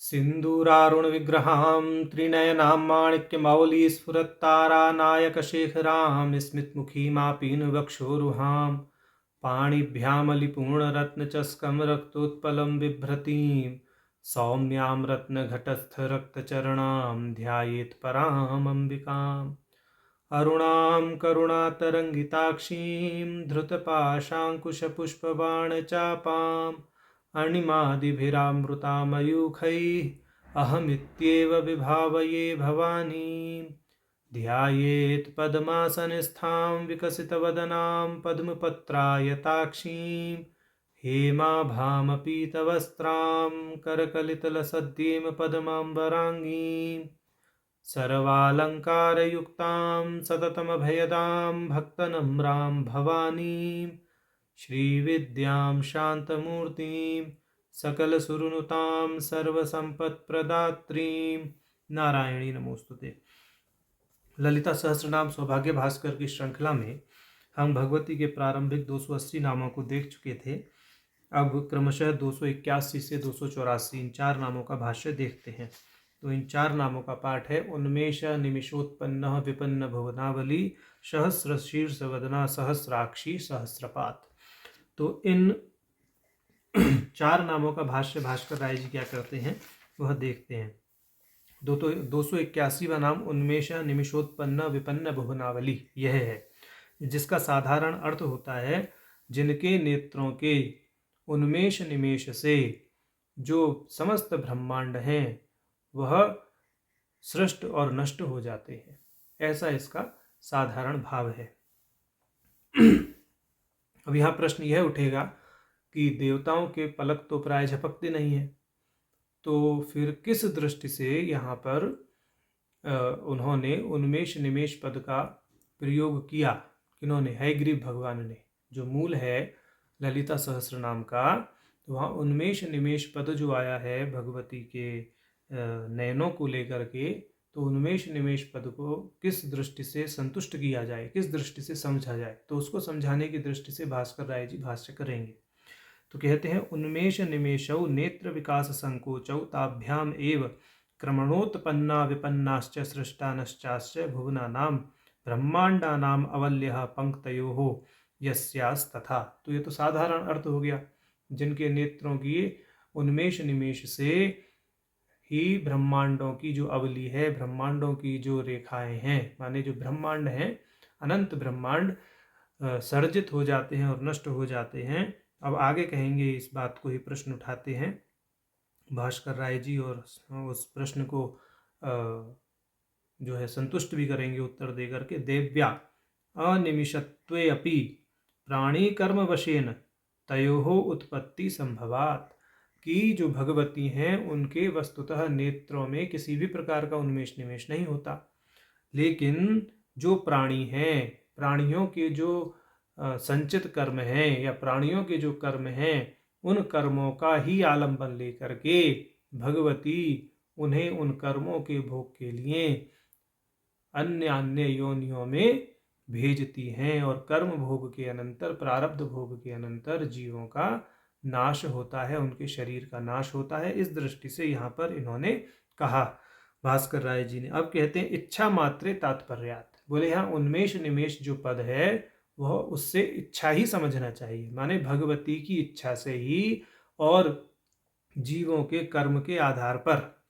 सिन्दूरारुणविग्रहां त्रिनयनां माणिक्यमौलिस्फुरत्तारानायकशेखरां स्मितमुखीमापीनवक्षोरुहां पाणिभ्यामलिपूर्णरत्नचस्कं रक्तोत्पलं बिभ्रतीं सौम्यां रत्नघटस्थरक्तचरणां ध्यायेत् परामम्बिकाम् अरुणां करुणातरङ्गिताक्षीं धृतपाशाङ्कुशपुष्पबाणचापाम् अणिमादिभिरामृतामयूखैः अहमित्येव विभावये भवानीं ध्यायेत् पद्मासनस्थां विकसितवदनां पद्मपत्रायताक्षीं हेमाभामपीतवस्त्रां करकलितलसद्येम पद्माम्बराङ्गीं सर्वालङ्कारयुक्तां सततमभयदां भक्तनम्रां भवानीं श्रीविद्यां शान्तमूर्तिं सकलसुरनुतां सर्वसम्पत्प्रदात्रीं नारायणी नमोस्तुते। ललिता सहस्रनाम सौभाग्य भास्कर की श्रृंखला में हम भगवती के प्रारंभिक 280 नामों को देख चुके थे। अब क्रमशः 281 से 284 इन 4 नामों का भाष्य देखते हैं। तो इन 4 नामों का पाठ है उन्मेष निमिषोत्पन्न विपन्न भुवनावली सहस्र शीर्ष वदना सहस्राक्षी सहस्रपात। तो इन 4 नामों का भाष्य भास्कर राय जी क्या करते हैं वह देखते हैं। 281वां नाम उन्मेष निमिषोत्पन्न विपन्न भुवनावली यह है, जिसका साधारण अर्थ होता है जिनके नेत्रों के उन्मेष निमेष से जो समस्त ब्रह्मांड हैं वह सृष्ट और नष्ट हो जाते हैं, ऐसा इसका साधारण भाव है। अब यहाँ प्रश्न यह उठेगा कि देवताओं के पलक तो प्राय झपकते नहीं है, तो फिर किस दृष्टि से यहाँ पर उन्होंने उन्मेष निमेष पद का प्रयोग किया? किन्होंने? हयग्रीव भगवान ने। जो मूल है ललिता सहस्र नाम का, तो वहाँ उन्मेष निमेष पद जो आया है भगवती के नयनों को लेकर के, तो उन्मेष निमेष पद को किस दृष्टि से संतुष्ट किया जाए, किस दृष्टि से समझा जाए, तो उसको समझाने की दृष्टि से भास्कर राय जी भाष्य करेंगे। तो कहते हैं उन्मेष निमेषौ नेत्र विकास संकोचौ ताभ्याम एव क्रमणोत्पन्ना विपन्नाश्च सृष्टानश्चाश्च भुवनानां ब्रह्मांडानां अवल्यः पंक्तयोः यस्यास्तथा। तो ये तो साधारण अर्थ हो गया, जिनके नेत्रों की उन्मेष निमेष से ही ब्रह्मांडों की जो अवली है, ब्रह्मांडों की जो रेखाएं हैं, माने जो ब्रह्मांड हैं, अनंत ब्रह्मांड सर्जित हो जाते हैं और नष्ट हो जाते हैं। अब आगे कहेंगे, इस बात को ही प्रश्न उठाते हैं भास्कर राय जी, और उस प्रश्न को जो है संतुष्ट भी करेंगे उत्तर दे करके। देव्या अनिमिषत्वे अपि प्राणी कर्म वशेन तयोः उत्पत्ति संभवात्, कि जो भगवती हैं उनके वस्तुतः नेत्रों में किसी भी प्रकार का उन्मेष निमेष नहीं होता, लेकिन जो प्राणी हैं, प्राणियों के जो संचित कर्म हैं या प्राणियों के जो कर्म हैं, उन कर्मों का ही आलंबन लेकर के भगवती उन्हें उन कर्मों के भोग के लिए अन्य अन्य योनियों में भेजती हैं, और कर्म भोग के अनंतर, प्रारब्ध भोग के अनंतर जीवों का नाश होता है, उनके शरीर का नाश होता है। इस दृष्टि से यहाँ पर इन्होंने कहा भास्कर राय जी ने। अब कहते हैं इच्छा मात्रे तात्पर्यात्। बोले यहाँ उन्मेष निमेष जो पद है वह उससे इच्छा ही समझना चाहिए, माने भगवती की इच्छा से ही और जीवों के कर्म के आधार पर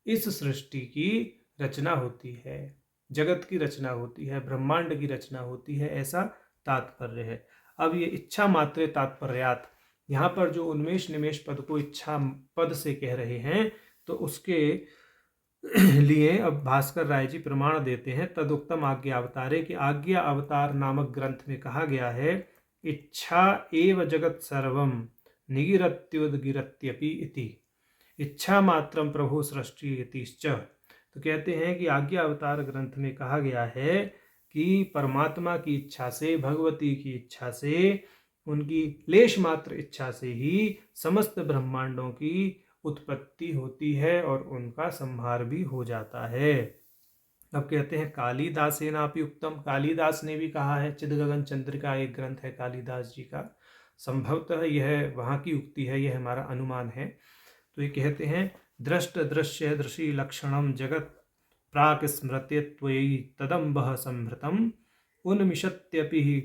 इस सृष्टि की रचना होती है, जगत की रचना होती है, ब्रह्मांड की रचना होती है, ऐसा तात्पर्य है। अब ये इच्छा मात्रे तात्पर्यात्, यहाँ पर जो उन्मेष निमेष पद को इच्छा पद से कह रहे हैं, तो उसके लिए अब भास्कर राय जी प्रमाण देते हैं। तदुक्तम आज्ञा अवतारे, कि आज्ञा अवतार नामक ग्रंथ में कहा गया है इच्छा एव जगत सर्वम निगिरत्युदगिरत्यपि इति, इच्छा मात्रम प्रभु सृष्टि इतिश्च। तो कहते हैं कि आज्ञा अवतार ग्रंथ में कहा गया है कि परमात्मा की इच्छा से, भगवती की इच्छा से, उनकी लेश मात्र इच्छा से ही समस्त ब्रह्मांडों की उत्पत्ति होती है और उनका संहार भी हो जाता है। अब कहते हैं कालिदासेनापि उक्तम, कालिदास ने भी कहा है, चिदगगन चंद्रिका एक ग्रंथ है कालिदास जी का, संभवतः यह वहाँ की उक्ति है, यह हमारा अनुमान है। तो ये कहते हैं दृष्ट दृश्य दृशि लक्षणम जगत प्राक स्मृत्य त्वयि तदम्बः संभृतम उन्मिषत्यपि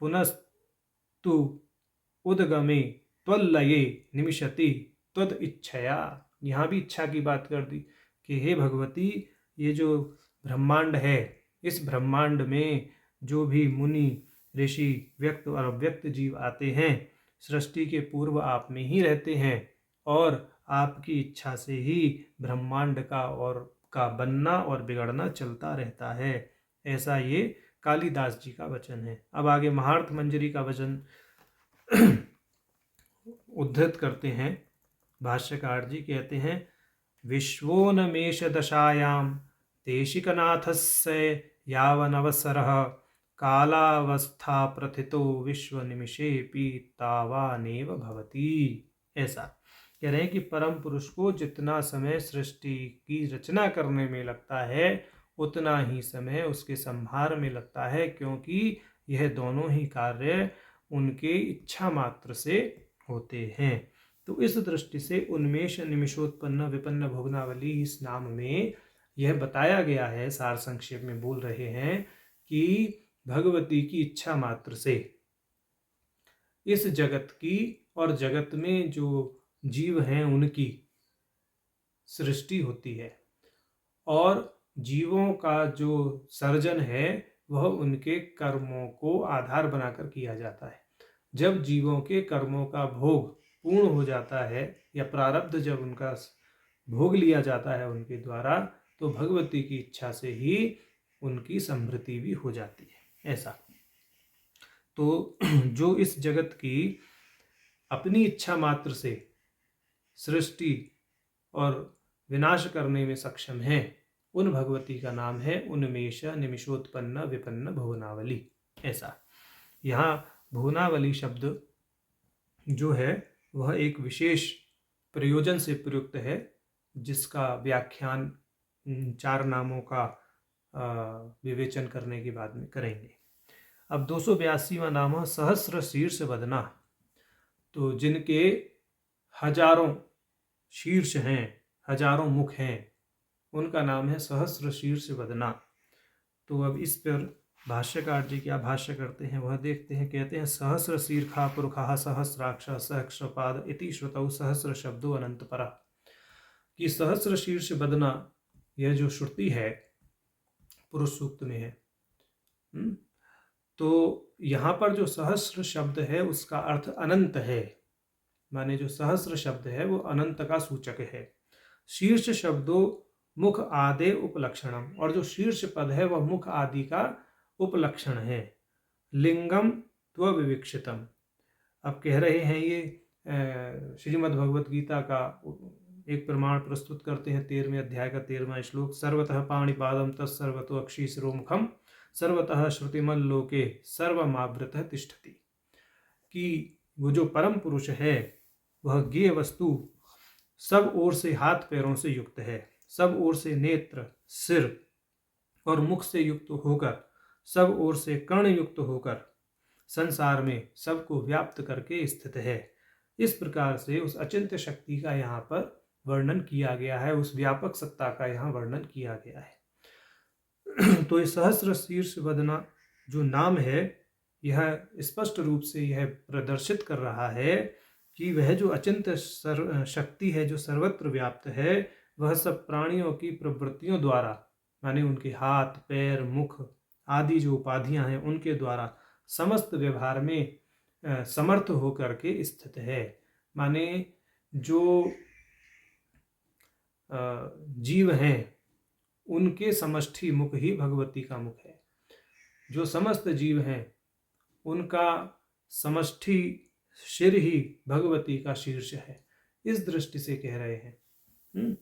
पुनस्तु उद्गमे त्वल्लये निमिषति त्वद इच्छया। यहाँ भी इच्छा की बात कर दी कि हे भगवती, ये जो ब्रह्मांड है, इस ब्रह्मांड में जो भी मुनि ऋषि व्यक्त और अव्यक्त जीव आते हैं, सृष्टि के पूर्व आप में ही रहते हैं और आपकी इच्छा से ही ब्रह्मांड का बनना और बिगड़ना चलता रहता है। ऐसा ये कालिदास जी का वचन है। अब आगे महार्थ मंजरी का वचन उद्धृत करते हैं। भाष्यकार जी कहते हैं, विश्वोन्मेष दशायां देशिकनाथस्य यावनवसरः कालावस्था प्रथितो विश्व निमिषेपि तावानेव भवति। ऐसा कह रहे हैं कि परम पुरुष को जितना समय सृष्टि की रचना करने में लगता है उतना ही समय उसके संहार में लगता है, क्योंकि यह दोनों ही कार्य उनके इच्छा मात्र से होते हैं। तो इस दृष्टि से उन्मेष निमिषोत्पन्न विपन्न भोगनावली इस नाम में यह बताया गया है, सार संक्षेप में बोल रहे हैं कि भगवती की इच्छा मात्र से इस जगत की और जगत में जो जीव हैं उनकी सृष्टि होती है और जीवों का जो सर्जन है वह उनके कर्मों को आधार बनाकर किया जाता है। जब जीवों के कर्मों का भोग पूर्ण हो जाता है या प्रारब्ध जब उनका भोग लिया जाता है उनके द्वारा, तो भगवती की इच्छा से ही उनकी समृद्धि भी हो जाती है। ऐसा तो जो इस जगत की अपनी इच्छा मात्र से सृष्टि और विनाश करने में सक्षम है, उन भगवती का नाम है उन्मेष निमिषोत्पन्न विपन्न भुवनावली। ऐसा यहाँ भुवनावली शब्द जो है वह एक विशेष प्रयोजन से प्रयुक्त है, जिसका व्याख्यान 4 नामों का विवेचन करने के बाद में करेंगे। अब 282वां नाम है सहस्र शीर्ष वदना। तो जिनके हजारों शीर्ष हैं, हजारों मुख हैं, उनका नाम है सहस्र शीर्ष वदना। तो अब इस पर भाष्यकार जी क्या भाष्य करते हैं वह देखते हैं। कहते हैं, सहस्र शीर्षा पुरुषा सहस्राक्ष सहस्रपाद इति श्रुतौ सहस्र शब्दो अनंत परा। कि सहस्र शीर्ष वदना यह जो श्रुति है पुरुष सूक्त में है, तो यहाँ पर जो सहस्र शब्द है उसका अर्थ अनंत है। माने जो सहस्र शब्द है वो अनंत का सूचक है। शीर्ष शब्दों मुख आदि उपलक्षणम, और जो शीर्ष पद है वह मुख आदि का उपलक्षण है। लिंगम त्वविवक्षितम। अब कह रहे हैं ये श्रीमद् भगवत गीता का एक प्रमाण प्रस्तुत करते हैं 13वें अध्याय का 13वां श्लोक। सर्वतः पाणिपादम तत्सर्वतो अक्षिशिरोमुखम सर्वतः श्रुतिमल्लोके सर्वमावृतः तिष्ठति। कि वो जो परम पुरुष है वह ज्ञेय वस्तु सब ओर से हाथ पैरों से युक्त है, सब ओर से नेत्र, सिर और मुख से युक्त होकर, सब ओर से कर्ण युक्त होकर संसार में सबको व्याप्त करके स्थित है। इस प्रकार से उस अचिंत्य शक्ति का यहाँ पर वर्णन किया गया है, उस व्यापक सत्ता का यहाँ वर्णन किया गया है। तो इस सहस्र शीर्ष वदना जो नाम है यह स्पष्ट रूप से यह प्रदर्शित कर रहा है कि वह जो अचिंत्य शक्ति है जो सर्वत्र व्याप्त है, वह सब प्राणियों की प्रवृत्तियों द्वारा, माने उनके हाथ पैर मुख आदि जो उपाधियां हैं उनके द्वारा समस्त व्यवहार में समर्थ होकर के स्थित है। माने जो जीव हैं उनके समष्टि मुख ही भगवती का मुख है। जो समस्त जीव हैं उनका समष्टि शिर ही भगवती का शीर्ष है। इस दृष्टि से कह रहे हैं।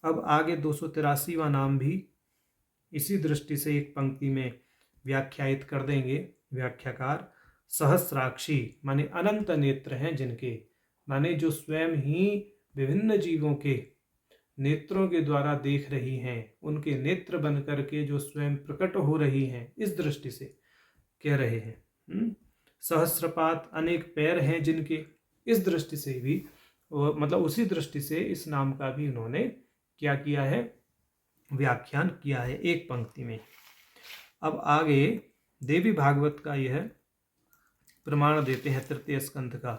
अब आगे 283वां नाम भी इसी दृष्टि से एक पंक्ति में व्याख्यायित कर देंगे व्याख्याकार। सहस्राक्षी माने अनंत नेत्र हैं जिनके, माने जो स्वयं ही विभिन्न जीवों के नेत्रों के द्वारा देख रही हैं, उनके नेत्र बन करके जो स्वयं प्रकट हो रही हैं, इस दृष्टि से कह रहे हैं। सहस्रपात अनेक पैर हैं जिनके, इस दृष्टि से भी मतलब उसी दृष्टि से इस नाम का भी उन्होंने क्या किया है, व्याख्यान किया है एक पंक्ति में। अब आगे देवी भागवत का यह प्रमाण देते हैं तृतीय स्कंध का।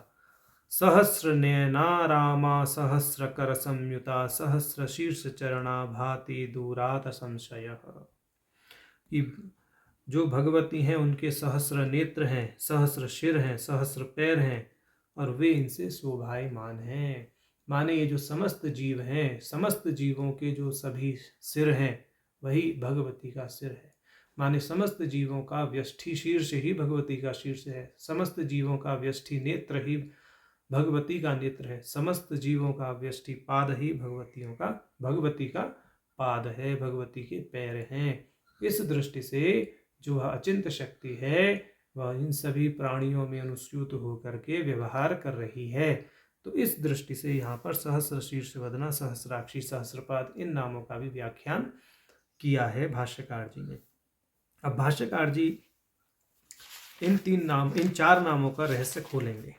सहस्र नयना रामा सहस्र कर संयुता सहस्र शीर्ष चरणा भाति दूरात संशय। कि जो भगवती हैं उनके सहस्र नेत्र हैं, सहस्र शिर हैं, सहस्र पैर हैं और वे इनसे शोभायमान हैं। माने ये जो समस्त जीव हैं, समस्त जीवों के जो सभी सिर हैं वही भगवती का सिर है। माने समस्त जीवों का व्यष्टि शीर्ष ही भगवती का शीर्ष है, समस्त जीवों का व्यष्टि नेत्र ही भगवती का नेत्र है, समस्त जीवों का व्यष्टि पाद ही भगवती का पाद है, भगवती के पैर हैं। इस दृष्टि से जो अचिंत शक्ति है वह इन सभी प्राणियों में अनुस्यूत होकर के व्यवहार कर रही है। तो इस दृष्टि से यहाँ पर सहस्र शीर्ष वदना, सहस्राक्षी, सहस्रपाद इन नामों का भी व्याख्यान किया है भाष्यकार जी ने। अब भाष्यकार जी इन चार नामों का रहस्य खोलेंगे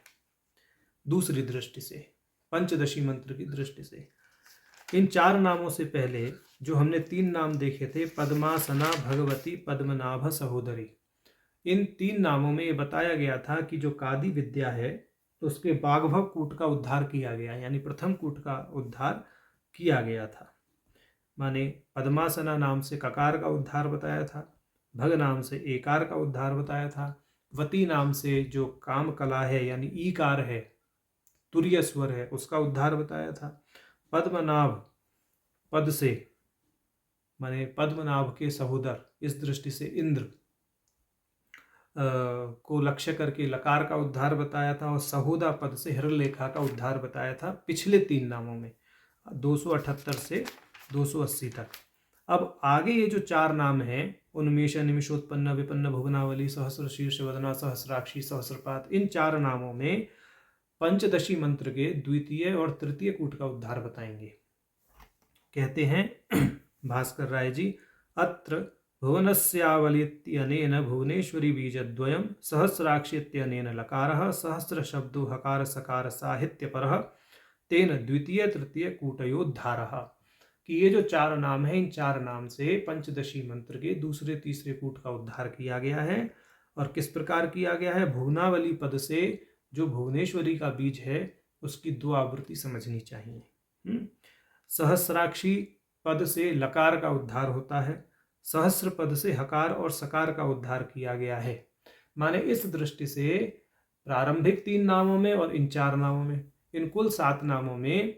दूसरी दृष्टि से, पंचदशी मंत्र की दृष्टि से। इन चार नामों से पहले जो हमने 3 नाम देखे थे, पद्मासना, भगवती, पद्मनाभ, सहोदरी, इन 3 नामों में ये बताया गया था कि जो कादी विद्या है उसके बाग्भव कूट का उद्धार किया गया, यानी प्रथम कूट का उद्धार किया गया था। माने पद्मासना नाम से ककार का उद्धार बताया था, भग नाम से एकार का उद्धार बताया था, वती नाम से जो काम कला है यानी ईकार है, तुरीय स्वर है, उसका उद्धार बताया था। पद्मनाभ पद से माने पद्मनाभ के सहोदर, इस दृष्टि से इंद्र को लक्ष्य करके लकार का उद्धार बताया था, और सहोदा पद से हिरण्यलेखा का उद्धार बताया था पिछले 3 नामों में, 278 से 280 तक। अब आगे ये जो 4 नाम हैं, उन्मेष, निमिषोत्पन्न, विपन्न, भुवनावली, सहस्र शीर्ष वदना, सहस्राक्षी, सहस्रपात, इन 4 नामों में पंचदशी मंत्र के द्वितीय और तृतीय कूट का उद्धार बताएंगे। कहते हैं भास्कर राय जी, अत्र भुवनस्यावलित्यनेन भुवनेश्वरी बीजद्वयं सहस्राक्षीत्यनेन लकारः सहस्र शब्दो हकार सकार साहित्यपरः तेन द्वितीय तृतीय कूटयोद्धारः। कि ये जो 4 नाम हैं, इन 4 नाम से पंचदशी मंत्र के दूसरे तीसरे कूट का उद्धार किया गया है। और किस प्रकार किया गया है? भुवनावली पद से जो भुवनेश्वरी का बीज है उसकी 2 आवृत्ति समझनी चाहिए। सहस्राक्षी पद से लकार का उद्धार होता है, सहस्र पद से हकार और सकार का उद्धार किया गया है। माने इस दृष्टि से प्रारंभिक 3 नामों में और इन 4 नामों में, इन कुल 7 नामों में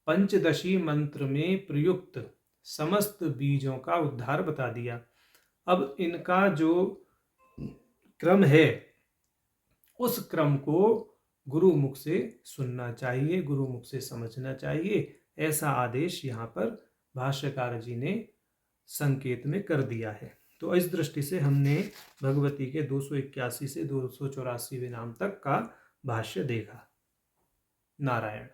पंचदशी मंत्र में प्रयुक्त समस्त बीजों का उद्धार बता दिया। अब इनका जो क्रम है उस क्रम को गुरु मुख से सुनना चाहिए, गुरु मुख से समझना चाहिए, ऐसा आदेश यहाँ पर भाष्यकार जी ने संकेत में कर दिया है। तो इस दृष्टि से हमने भगवती के 281 से 284वें नाम तक का भाष्य देखा। नारायण।